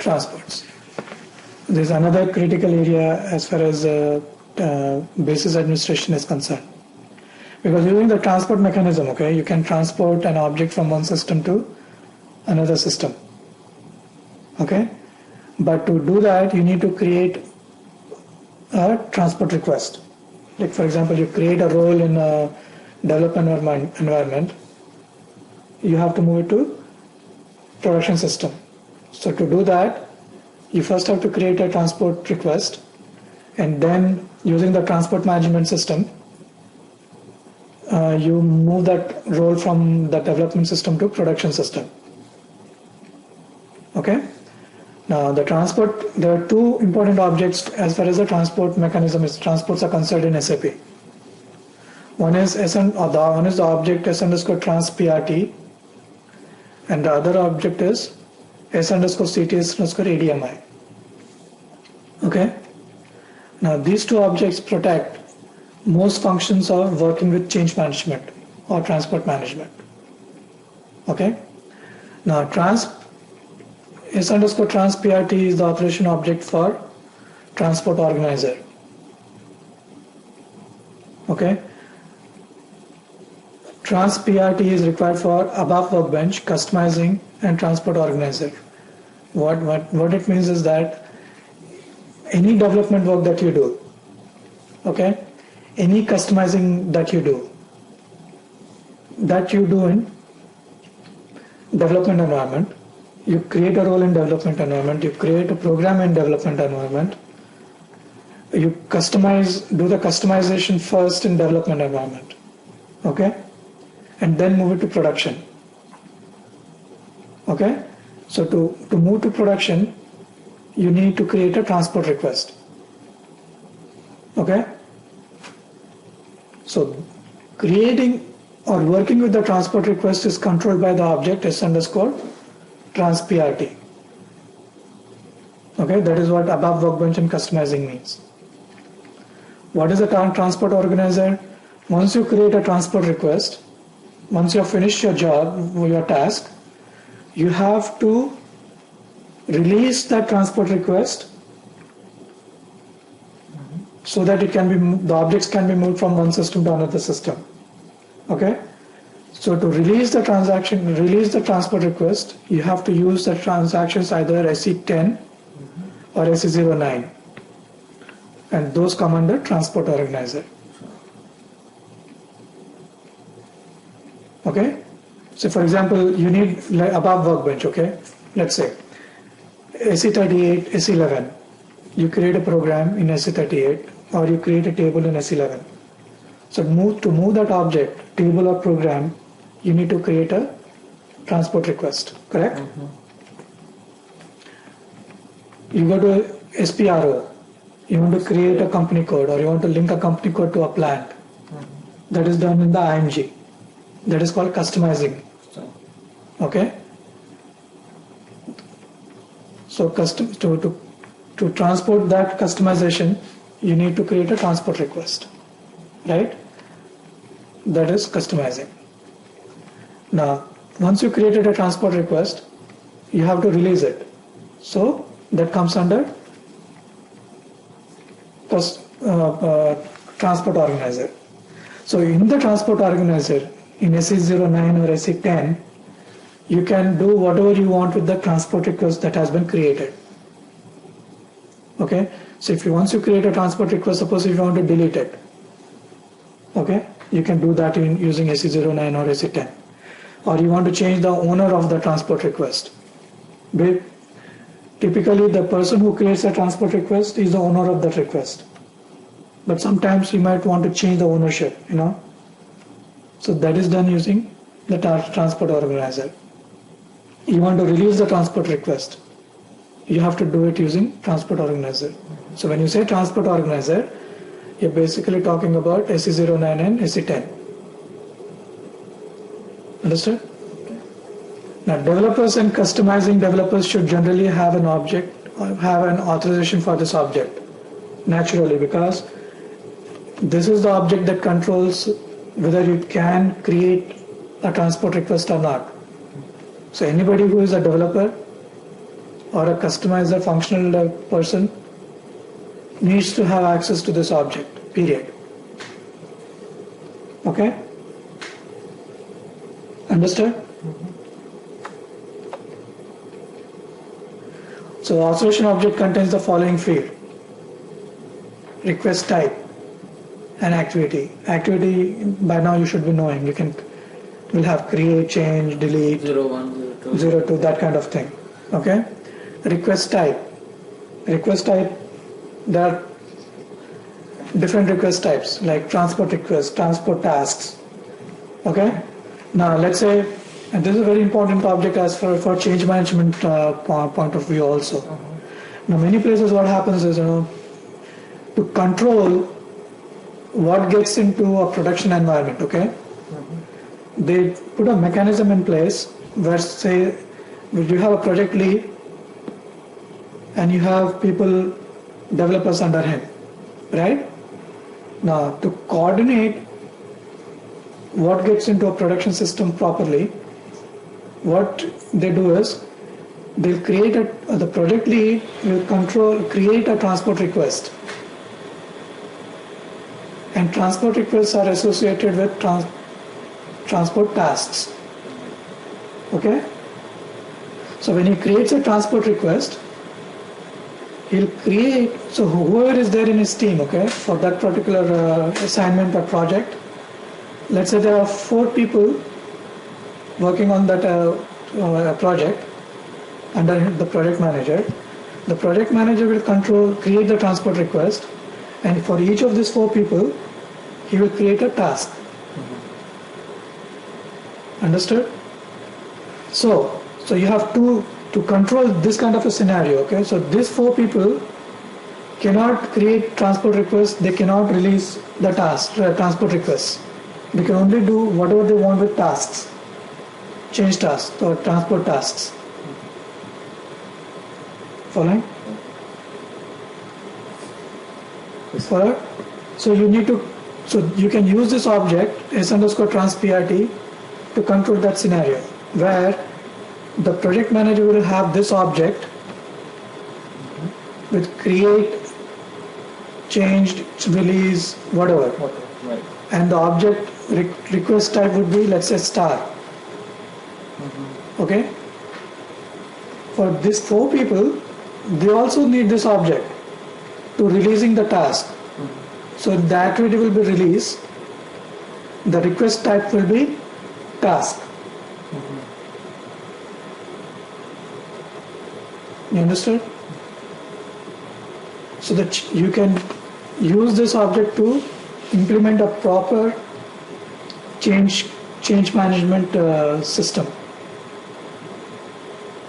transports. There's another critical area as far as basis administration is concerned. Because using the transport mechanism, okay, you can transport an object from one system to another system. Okay? But to do that, you need to create a transport request. Like for example, you create a role in a development environment, you have to move it to production system. So to do that, you first have to create a transport request, and then using the transport management system, you move that role from the development system to production system. Okay? Now the transport, there are two important objects as far as the transport mechanism is, transports are concerned in SAP. One is the object s underscore trans PRT, and the other object is s underscore CTS underscore ADMI. Okay? Now these two objects protect most functions of working with change management or transport management. Okay? Now s underscore trans PRT is the operation object for transport organizer. Okay? Trans PRT is required for above workbench, customizing, and transport organizer. What it means is that any development work that you do, okay, any customizing that you do in development environment, you create a role in development environment, you create a program in development environment, you do the customization first in development environment, okay, and then move it to production. Okay, so to move to production, you need to create a transport request. Okay, so creating or working with the transport request is controlled by the object s underscore trans PRT. Okay, that is what above workbench and customizing means. What is a transport organizer? Once you create a transport request, once you have finished your job, your task, you have to release that transport request so that the objects can be moved from one system to another system. Okay? So to release the transport request, you have to use the transactions either SE10 or SE09, and those come under transport organizer. Okay? So for example, you need above workbench, okay? Let's say SE38, SE11. You create a program in SE38 or you create a table in SE11. So to move that object, table or program, you need to create a transport request, correct? You go to SPRO, you want to create a company code or you want to link a company code to a plant. That is done in the IMG. That is called customizing. Okay? So to transport that customization, you need to create a transport request, right? That is customizing. Now, once you created a transport request, you have to release it. So that comes under transport organizer. So in the transport organizer, in SE09 or SE10, you can do whatever you want with the transport request that has been created. Okay, so once you create a transport request, suppose if you want to delete it, okay, you can do that using SE09 or SE10. Or you want to change the owner of the transport request. Typically, the person who creates a transport request is the owner of that request. But sometimes you might want to change the ownership, So that is done using the transport organizer. You want to release the transport request, you have to do it using transport organizer. So when you say transport organizer, you're basically talking about SE09 and SE10. Understood? Now developers and customizing developers should generally have an object or have an authorization for this object, naturally, because this is the object that controls whether you can create a transport request or not. So anybody who is a developer or a customizer functional person needs to have access to this object, period. Okay? Understood? So the authorization object contains the following field: request type and activity. Activity, by now you should be knowing. Will have create, change, delete, 0, 1, 0, 2. 0, 2, that kind of thing. Okay? Request type. Request type, there are different request types like transport requests, transport tasks. Okay? Now let's say, and this is a very important object as for change management point of view also. Now many places what happens is, to control what gets into a production environment, okay? They put a mechanism in place where, say, you have a project lead and you have people, developers under him, right? Now to coordinate what gets into a production system properly, what they do is they'll create the project lead will create a transport request, and transport requests are associated with transport tasks. Okay? So when he creates a transport request, he'll create, so whoever is there in his team, okay, for that particular assignment or project, let's say there are 4 people working on that project under the project manager. The project manager will create the transport request, and for each of these 4 people, he will create a task. Understood? So you have to control this kind of a scenario, okay? So these 4 people cannot create transport requests, they cannot release the transport requests. They can only do whatever they want with tasks, change tasks or transport tasks. Following? Follow? So you can use this object s_transprt to control that scenario where the project manager will have this object with create, changed, release, whatever. Right. And the object request type would be, let's say, star. Okay? For these 4 people, they also need this object to releasing the task. So the activity will be released, the request type will be task. You understood? So that you can use this object to implement a proper change management system.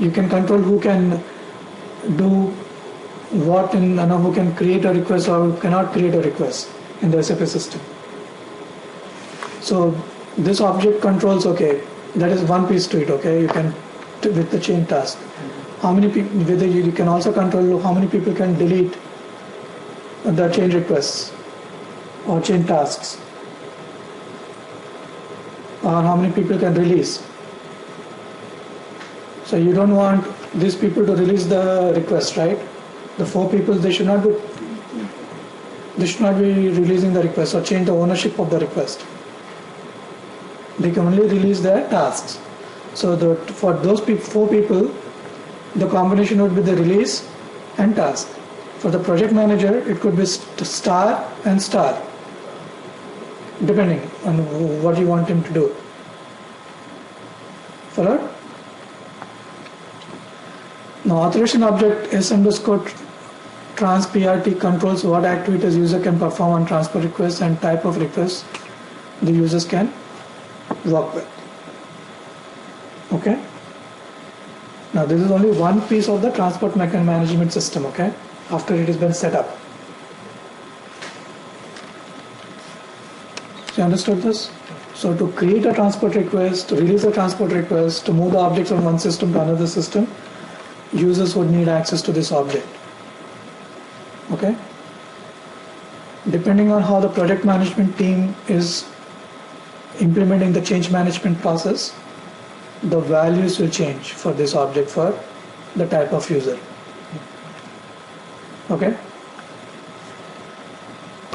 You can control who can do what and who can create a request or who cannot create a request in the SAP system. So this object controls, okay, that is one piece to it, okay, you can with the change task. How many people, whether you can also control how many people can delete the change requests or change tasks, or how many people can release. So you don't want these people to release the request, right? The 4 people, they should not be releasing the request or change the ownership of the request. They can only release their tasks. So for those 4 people, the combination would be the release and task. For the project manager, it could be star and star, depending on what you want him to do. Followed? Now authorization object s_transprt controls what activities user can perform on transport requests and type of requests the users can work with. Okay? Now this is only one piece of the transport management system, okay? After it has been set up. So you understood this? So to create a transport request, to release a transport request, to move the objects from one system to another system, users would need access to this object. Okay? Depending on how the project management team is implementing the change management process, the values will change for this object for the type of user. Okay.